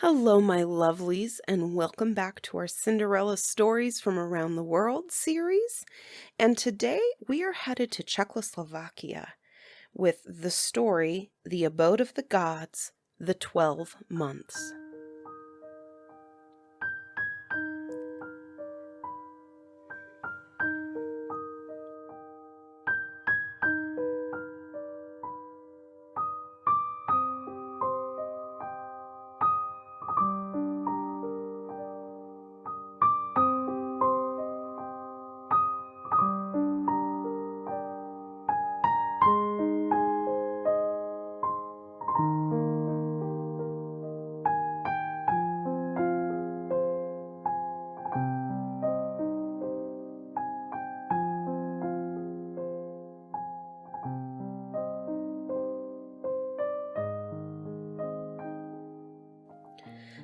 Hello, my lovelies, and welcome back to our Cinderella Stories from Around the World series. And today we are headed to Czechoslovakia with the story The Abode of the Gods, The 12 Months.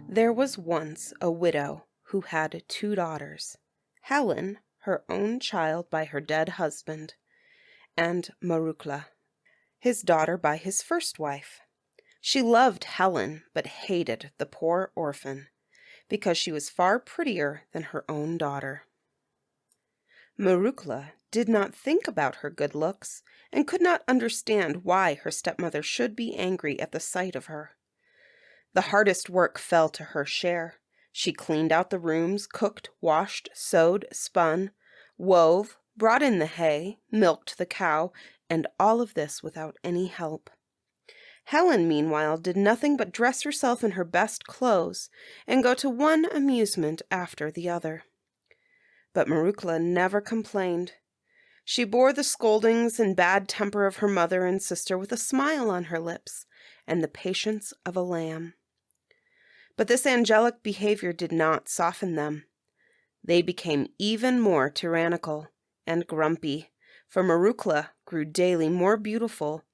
There was once a widow who had 2 daughters, Helen, her own child by her dead husband, and Marouckla, his daughter by his first wife. She loved Helen, but hated the poor orphan, because she was far prettier than her own daughter. Marouckla did not think about her good looks, and could not understand why her stepmother should be angry at the sight of her. The hardest work fell to her share. She cleaned out the rooms, cooked, washed, sewed, spun, wove, brought in the hay, milked the cow, and all of this without any help. Helen, meanwhile, did nothing but dress herself in her best clothes and go to one amusement after the other. But Marouckla never complained. She bore the scoldings and bad temper of her mother and sister with a smile on her lips and the patience of a lamb. But this angelic behavior did not soften them. They became even more tyrannical and grumpy, for Marouckla grew daily more beautiful,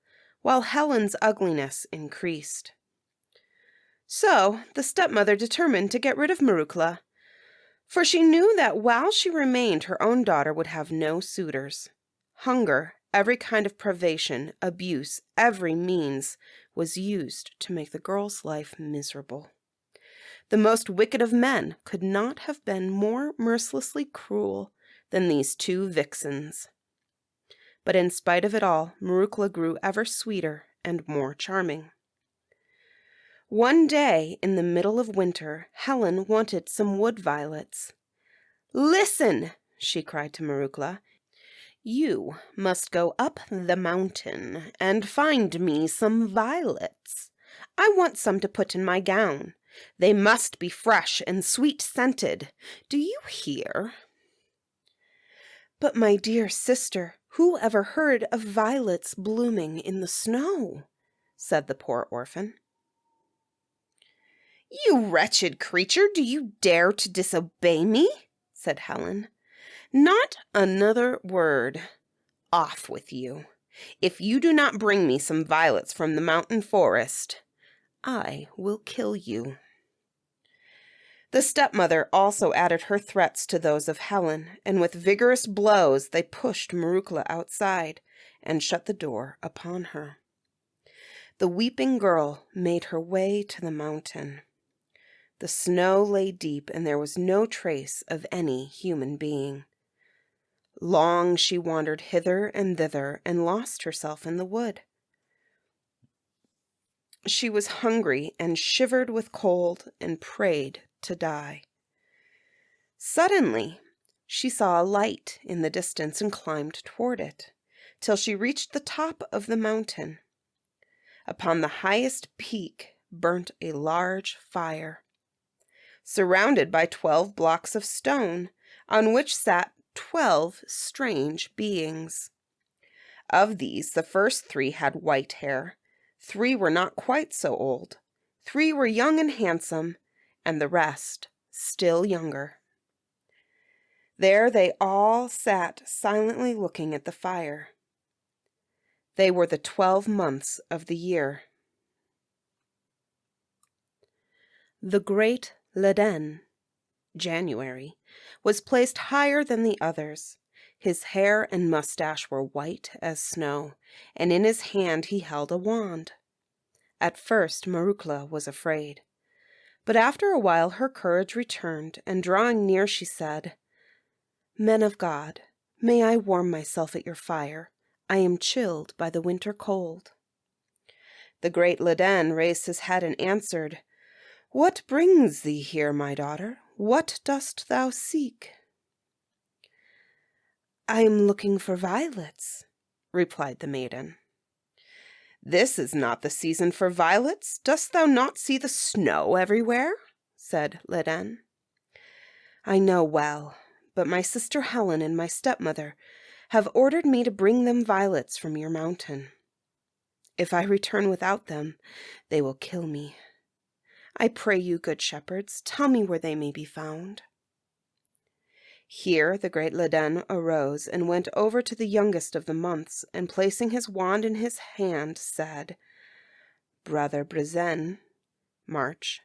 while Helen's ugliness increased. So the stepmother determined to get rid of Marouckla, for she knew that while she remained, her own daughter would have no suitors. Hunger, every kind of privation, abuse, every means was used to make the girl's life miserable. The most wicked of men could not have been more mercilessly cruel than these 2 vixens. But in spite of it all, Marouckla grew ever sweeter and more charming. One day, in the middle of winter, Helen wanted some wood violets. "Listen," she cried to Marouckla. "You must go up the mountain and find me some violets. I want some to put in my gown. They must be fresh and sweet-scented. Do you hear?" "But, my dear sister, who ever heard of violets blooming in the snow?" said the poor orphan. "You wretched creature, do you dare to disobey me?" said Helen. "Not another word. Off with you. If you do not bring me some violets from the mountain forest, I will kill you." The stepmother also added her threats to those of Helen, and with vigorous blows they pushed Marouckla outside and shut the door upon her. The weeping girl made her way to the mountain. The snow lay deep, and there was no trace of any human being. Long she wandered hither and thither and lost herself in the wood. She was hungry and shivered with cold and prayed to die. Suddenly, she saw a light in the distance and climbed toward it, till she reached the top of the mountain. Upon the highest peak burnt a large fire, surrounded by 12 blocks of stone, on which sat 12 strange beings. Of these, the first 3 had white hair, 3 were not quite so old, 3 were young and handsome, and the rest still younger. There they all sat silently looking at the fire. They were the 12 months of the year. The great Ledin, January, was placed higher than the others. His hair and mustache were white as snow, and in his hand he held a wand. At first Marouckla was afraid, But after a while her courage returned, and drawing near she said, "Men of God, may I warm myself at your fire? I am chilled by the winter cold." The great Ladin raised his head and answered, "What brings thee here, my daughter? What dost thou seek?" "I am looking for violets," replied the maiden. "This is not the season for violets. Dost thou not see the snow everywhere?" said Ladin. "I know well, but my sister Helen and my stepmother have ordered me to bring them violets from your mountain. If I return without them, they will kill me. I pray you, good shepherds, tell me where they may be found." Here the great Ladin arose and went over to the youngest of the months, and placing his wand in his hand, said, "Brother Brezène, March,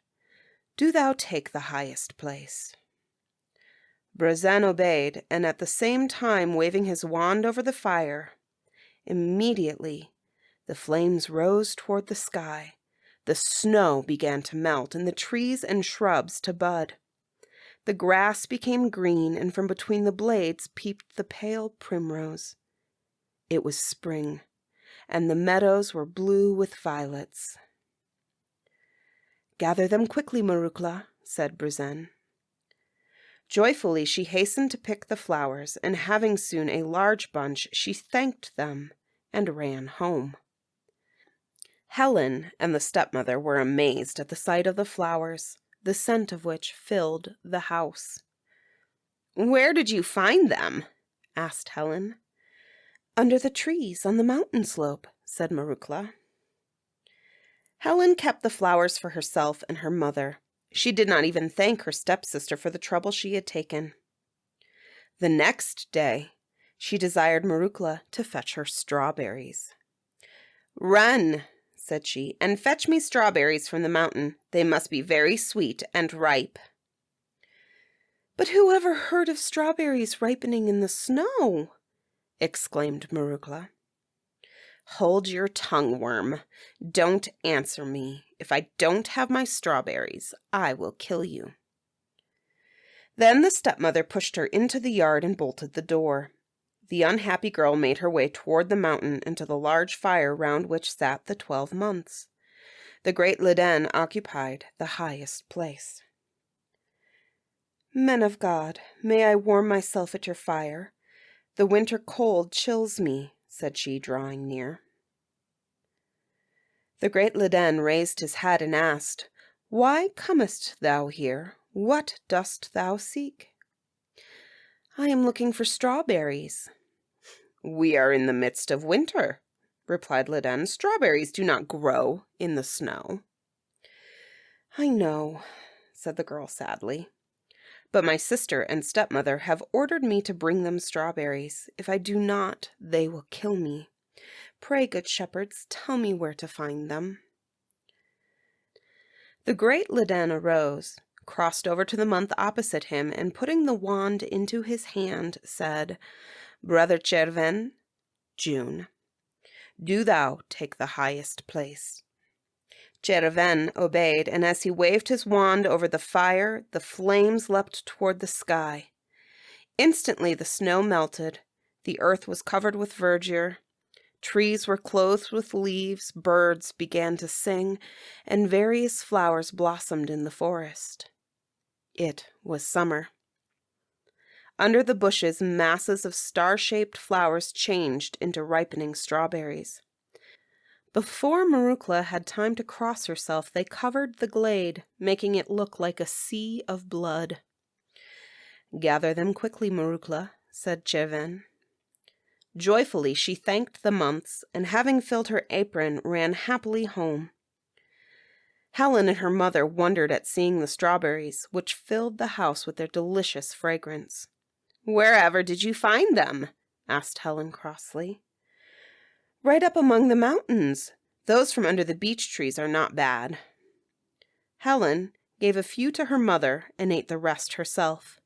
do thou take the highest place." Brezène obeyed, and at the same time waving his wand over the fire, immediately the flames rose toward the sky, the snow began to melt, and the trees and shrubs to bud. The grass became green, and from between the blades peeped the pale primrose. It was spring, and the meadows were blue with violets. "Gather them quickly, Marouckla," said Brezène. Joyfully she hastened to pick the flowers, and having soon a large bunch, she thanked them and ran home. Helen and the stepmother were amazed at the sight of the flowers, the scent of which filled the house. "Where did you find them?" asked Helen. "Under the trees on the mountain slope," said Marouckla. Helen kept the flowers for herself and her mother. She did not even thank her stepsister for the trouble she had taken. The next day, she desired Marouckla to fetch her strawberries. "Run," said she, "and fetch me strawberries from the mountain. They must be very sweet and ripe." "But who ever heard of strawberries ripening in the snow?" exclaimed Marouckla. "Hold your tongue, worm. Don't answer me. If I don't have my strawberries, I will kill you." Then the stepmother pushed her into the yard and bolted the door. The unhappy girl made her way toward the mountain and to the large fire round which sat the 12 months. The great Ladin occupied the highest place. "Men of God, may I warm myself at your fire? The winter cold chills me," said she, drawing near. The great Ladin raised his head and asked, "Why comest thou here? What dost thou seek?" "I am looking for strawberries." "We are in the midst of winter," replied Ladin. "Strawberries do not grow in the snow." "I know," said the girl sadly, "but my sister and stepmother have ordered me to bring them strawberries. If I do not, they will kill me. Pray, good shepherds, tell me where to find them." The great Ladin arose, crossed over to the month opposite him, and putting the wand into his hand, said, "Brother Cherven, June, do thou take the highest place." Cherven obeyed, and as he waved his wand over the fire, the flames leapt toward the sky. Instantly the snow melted, the earth was covered with verdure, trees were clothed with leaves, birds began to sing, and various flowers blossomed in the forest. It was summer. Under the bushes, masses of star-shaped flowers changed into ripening strawberries. Before Marouckla had time to cross herself, they covered the glade, making it look like a sea of blood. "Gather them quickly, Marouckla," said Cherven. Joyfully she thanked the months, and having filled her apron, ran happily home. Helen and her mother wondered at seeing the strawberries, which filled the house with their delicious fragrance. "Wherever did you find them?" asked Helen crossly. "Right up among the mountains. Those from under the beech trees are not bad." Helen gave a few to her mother and ate the rest herself.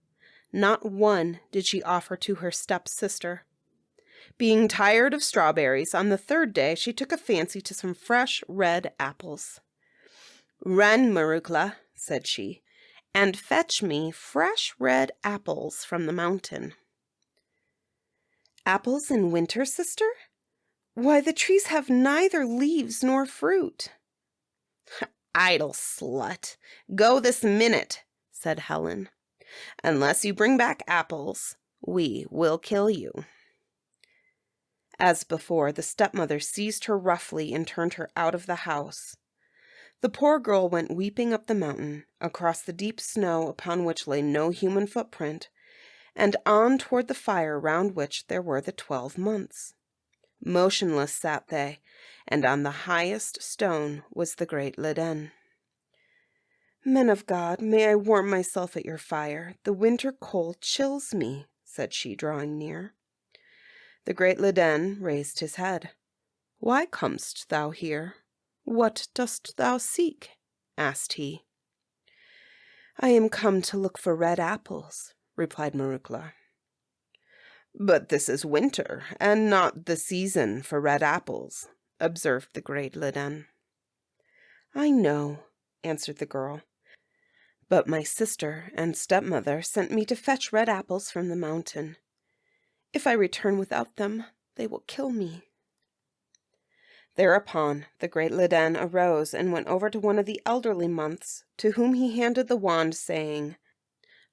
Not one did she offer to her stepsister. Being tired of strawberries, on the third day she took a fancy to some fresh red apples. "Run, Marouckla," said she, "and fetch me fresh red apples from the mountain." "Apples in winter, sister? Why, the trees have neither leaves nor fruit." "Idle slut! Go this minute," said Helen. "Unless you bring back apples, we will kill you." As before, the stepmother seized her roughly and turned her out of the house. The poor girl went weeping up the mountain, across the deep snow upon which lay no human footprint, and on toward the fire round which there were the 12 months. Motionless sat they, and on the highest stone was the great Leden. "Men of God, may I warm myself at your fire? The winter cold chills me," said she, drawing near. The great Leden raised his head. "Why comest thou here? What dost thou seek?" asked he. "I am come to look for red apples," replied Marouckla. "But this is winter, and not the season for red apples," observed the great Leden. "I know," answered the girl, "but my sister and stepmother sent me to fetch red apples from the mountain. If I return without them, they will kill me." Thereupon the great Leden arose and went over to one of the elderly months, to whom he handed the wand, saying,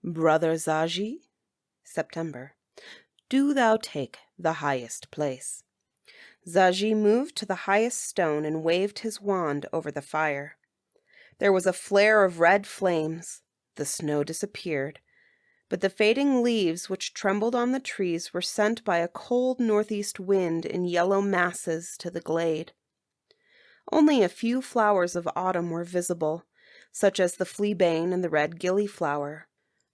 "Brother Zaji," September, "do thou take the highest place." Zaji moved to the highest stone and waved his wand over the fire. There was a flare of red flames. The snow disappeared, but the fading leaves which trembled on the trees were sent by a cold northeast wind in yellow masses to the glade. Only a few flowers of autumn were visible, such as the fleabane and the red gillyflower,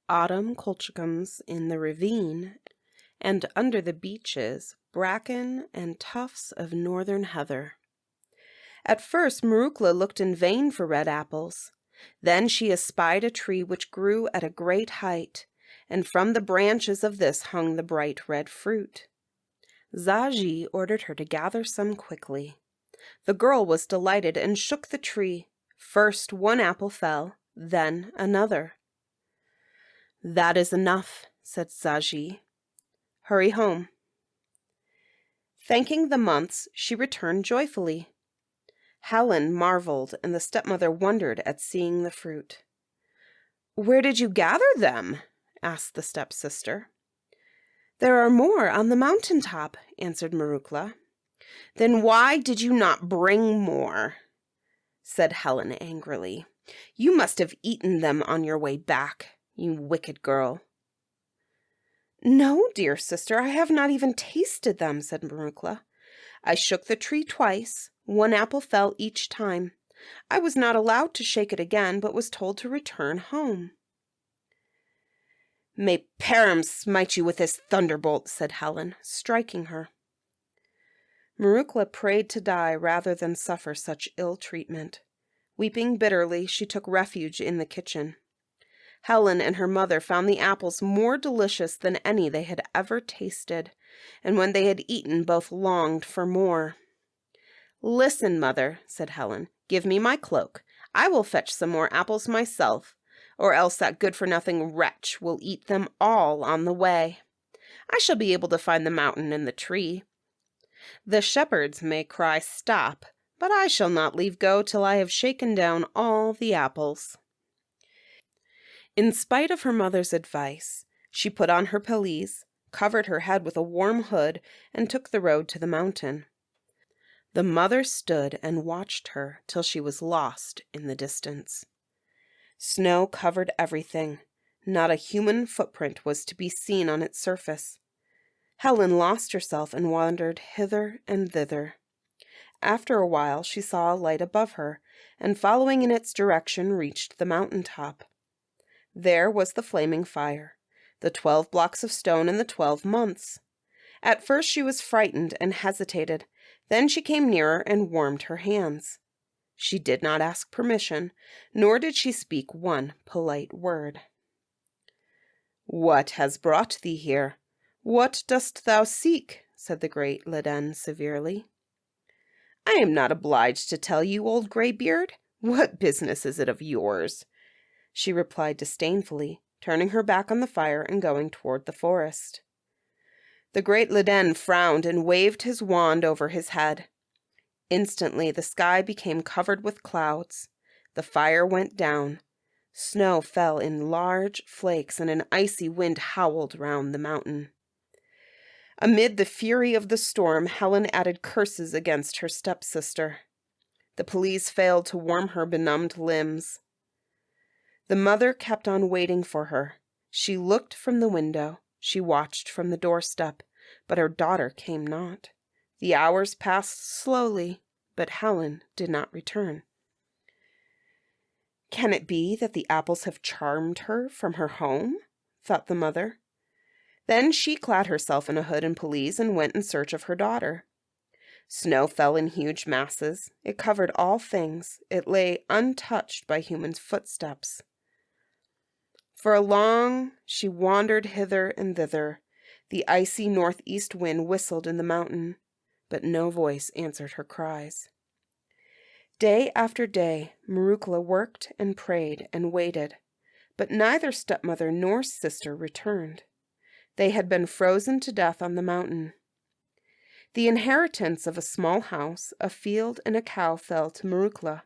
autumn colchicums in the ravine, and under the beeches, bracken and tufts of northern heather. At first Marouckla looked in vain for red apples. Then she espied a tree which grew at a great height, and from the branches of this hung the bright red fruit. Zaji ordered her to gather some quickly. The girl was delighted and shook the tree. First one apple fell, then another. "That is enough," said Zaji. "Hurry home." Thanking the months, she returned joyfully. Helen marveled, and the stepmother wondered at seeing the fruit. "Where did you gather them?" asked the stepsister. "There are more on the mountain top," answered Marouckla. "Then why did you not bring more?" said Helen angrily. "You must have eaten them on your way back, you wicked girl." "No, dear sister, I have not even tasted them," said Marouckla. "I shook the tree twice. One apple fell each time. I was not allowed to shake it again, but was told to return home." "May Param smite you with his thunderbolt," said Helen, striking her. Marouckla prayed to die rather than suffer such ill treatment. Weeping bitterly, she took refuge in the kitchen. Helen and her mother found the apples more delicious than any they had ever tasted, and when they had eaten, both longed for more. "Listen, mother," said Helen, "give me my cloak. I will fetch some more apples myself, or else that good-for-nothing wretch will eat them all on the way. I shall be able to find the mountain and the tree. The shepherds may cry stop, but I shall not leave go till I have shaken down all the apples." In spite of her mother's advice, she put on her pelisse, covered her head with a warm hood, and took the road to the mountain. The mother stood and watched her till she was lost in the distance. Snow covered everything. Not a human footprint was to be seen on its surface. Helen lost herself and wandered hither and thither. After a while she saw a light above her, and following in its direction reached the mountain top. There was the flaming fire, the 12 blocks of stone, and the 12 months. At first she was frightened and hesitated. Then she came nearer and warmed her hands. She did not ask permission, nor did she speak one polite word. "What has brought thee here? What dost thou seek?" said the great Leden severely. "I am not obliged to tell you, old graybeard. What business is it of yours?" she replied disdainfully, turning her back on the fire and going toward the forest. The great Leden frowned and waved his wand over his head. Instantly the sky became covered with clouds. The fire went down. Snow fell in large flakes, and an icy wind howled round the mountain. Amid the fury of the storm, Helen added curses against her stepsister. The police failed to warm her benumbed limbs. The mother kept on waiting for her. She looked from the window. She watched from the doorstep, but her daughter came not. The hours passed slowly, but Helen did not return. "Can it be that the apples have charmed her from her home?" thought the mother. Then she clad herself in a hood and pelisse and went in search of her daughter. Snow fell in huge masses. It covered all things. It lay untouched by human footsteps. For a long she wandered hither and thither. The icy northeast wind whistled in the mountain, but no voice answered her cries. Day after day, Marouckla worked and prayed and waited, but neither stepmother nor sister returned. They had been frozen to death on the mountain. The inheritance of a small house, a field, and a cow fell to Marouckla.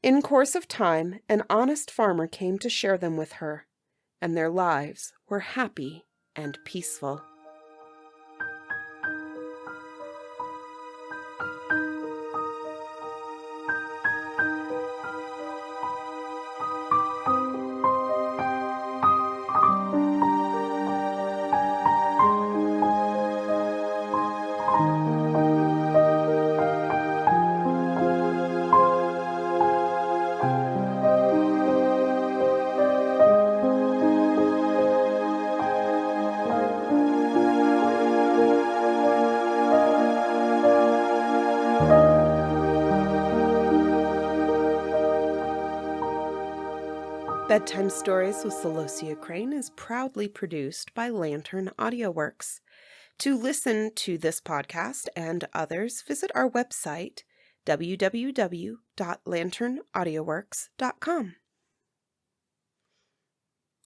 In course of time, an honest farmer came to share them with her, and their lives were happy and peaceful. Bedtime Stories with Celosia Crane is proudly produced by Lantern AudioWorks. To listen to this podcast and others, visit our website, www.lanternaudioworks.com.